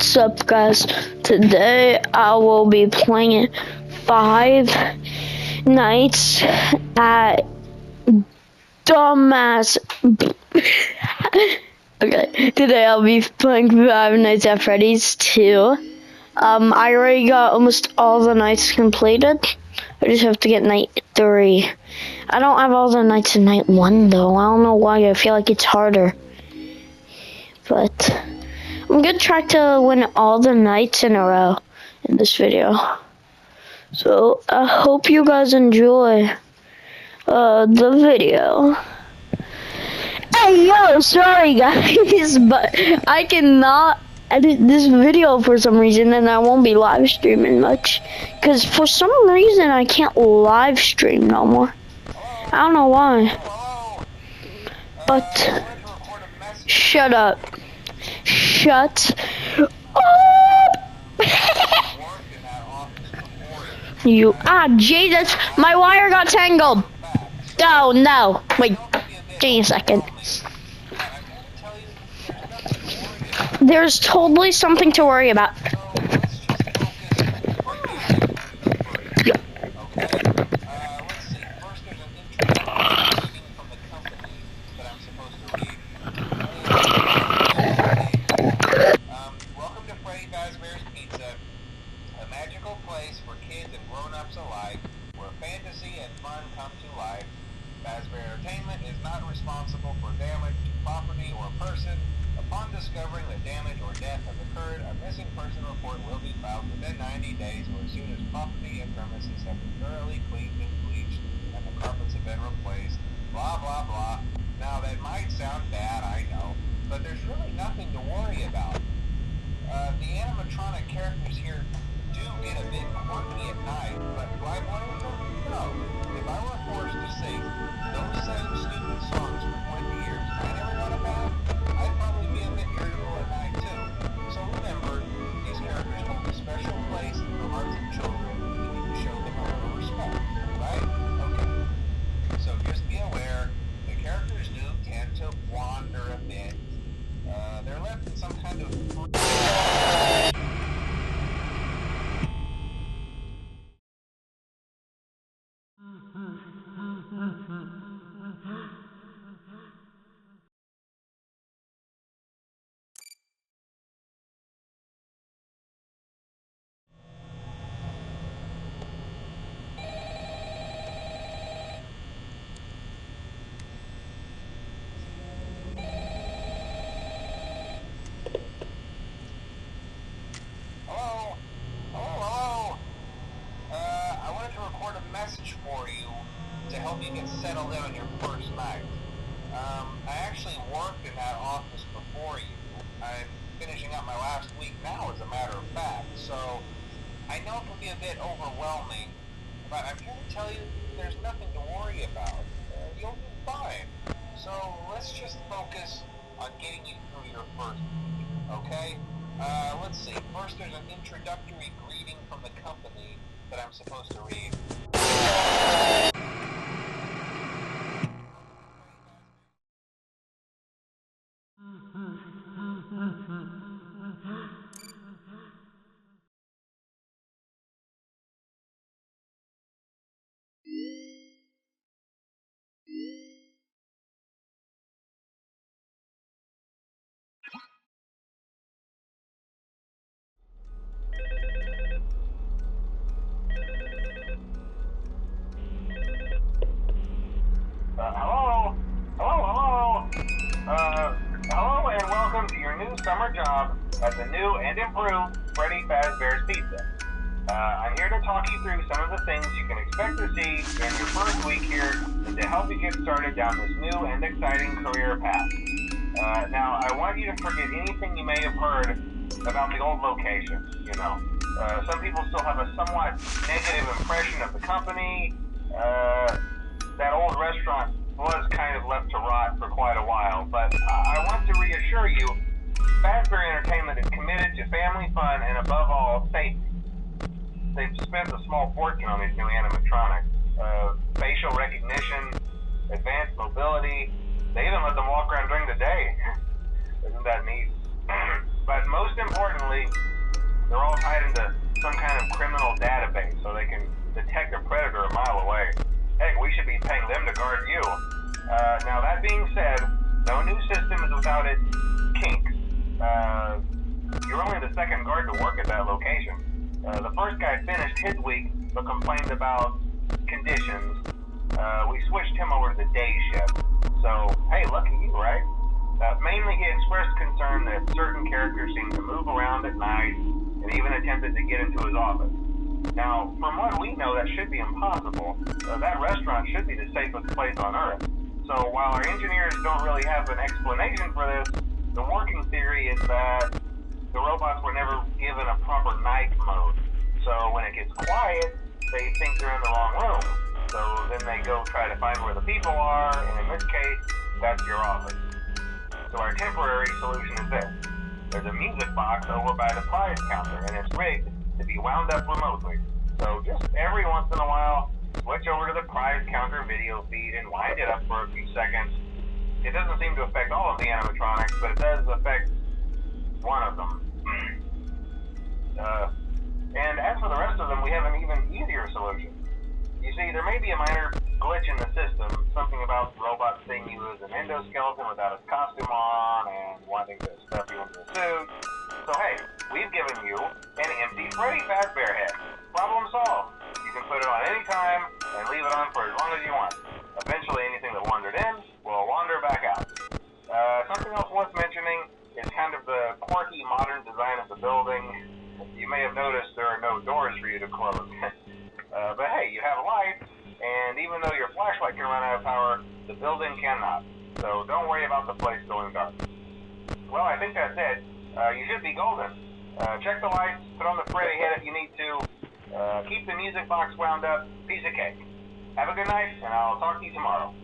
What's up, guys? Today I will be playing Five Nights at Dumbass. Okay, today I'll be playing Five Nights at Freddy's 2. I already got almost all the nights completed. I just have to get night 3. I don't have all the nights in night 1 though. I don't know why. I feel like it's harder. But I'm gonna try to win all the nights in a row in this video. So I hope you guys enjoy the video. Hey yo, sorry guys, but I cannot edit this video for some reason, and I won't be live streaming much. Cause for some reason I can't live stream no more. I don't know why. But shut up. Shut up! You Jesus! My wire got tangled. Oh no! Wait, give me a second. There's totally something to worry about. Responsible for damage to property or person. Upon discovering that damage or death has occurred, a missing person report will be filed within 90 days or as soon as property and premises have been thoroughly cleaned and bleached and the carpets have been replaced. Blah, blah, blah. Now, that might sound bad, I know, but there's really nothing to worry about. The animatronic characters here do get a bit quirky at night, but do I blame them? No. If I were forced to sing those same stupid songs for 20 years, I never got a bath, I'd probably be a bit irritable at night too. So remember, these characters hold a special place in the hearts of children, and you need to show them a little respect, right? Okay. So just be aware, the characters do tend to wander a bit. They're left in some kind of... for you to help you get settled in on your first night. I actually worked in that office before you. I'm finishing up my last week now, as a matter of fact, so I know it can be a bit overwhelming, but I'm here to tell you there's nothing to worry about. You'll be fine. So let's just focus on getting you through your first week, okay? Let's see. First, there's an introductory greeting from the company that I'm supposed to read. Hello and welcome to your new summer job at the new and improved Freddy Fazbear's Pizza. I'm here to talk you through some of the things you can expect to see in your first week here and to help you get started down this new and exciting career path. Now, I want you to forget anything you may have heard about the old location, you know. Some people still have a somewhat negative impression of the company. That old restaurant was kind of left to rot for quite a while, but I want to reassure you, Fazbear Entertainment is committed to family fun and above all, safety. They've spent a small fortune on these new animatronics. Facial recognition, advanced mobility, they even let them walk around during the day. Isn't that neat? But most importantly, they're all tied into some kind of criminal database so they can detect a predator a mile away. Heck, we should be paying them to guard you. Now that being said, no new system is without its kinks. You're only the second guard to work at that location. The first guy finished his week but complained about conditions. We switched him over to the day shift. So, hey, lucky you, right? Mainly he expressed concern that certain characters seemed to move around at night and even attempted to get into his office. Now, from what we know, that should be impossible. That restaurant should be the safest place on Earth. So while our engineers don't really have an explanation for this, the working theory is that the robots were never given a proper night mode. So when it gets quiet, they think they're in the wrong room. So then they go try to find where the people are, and in this case, that's your office. So our temporary solution is this. There's a music box over by the prize counter, and it's rigged to be wound up remotely. So just every once in a while, switch over to the prize counter video feed and wind it up for a few seconds. It doesn't seem to affect all of the animatronics, but it does affect one of them. And as for the rest of them, we have an even easier solution. You see, there may be a minor glitch in the system, something about robots seeing you as an endoskeleton without his costume on and wanting to stuff you into a suit. So hey, we've given you an empty Freddy Fazbear head. Problem solved. You can put it on any time and leave it on for as long as you want. Eventually anything that wandered in will wander back out. Something else worth mentioning is kind of the quirky modern design of the building. You may have noticed there are no doors for you to close. But hey, you have lights, and even though your flashlight can run out of power, the building cannot. So don't worry about the place going dark. Well, I think that's it. You should be golden. Check the lights, put on the Freddy head if you need to. Keep the music box wound up. Piece of cake. Have a good night, and I'll talk to you tomorrow.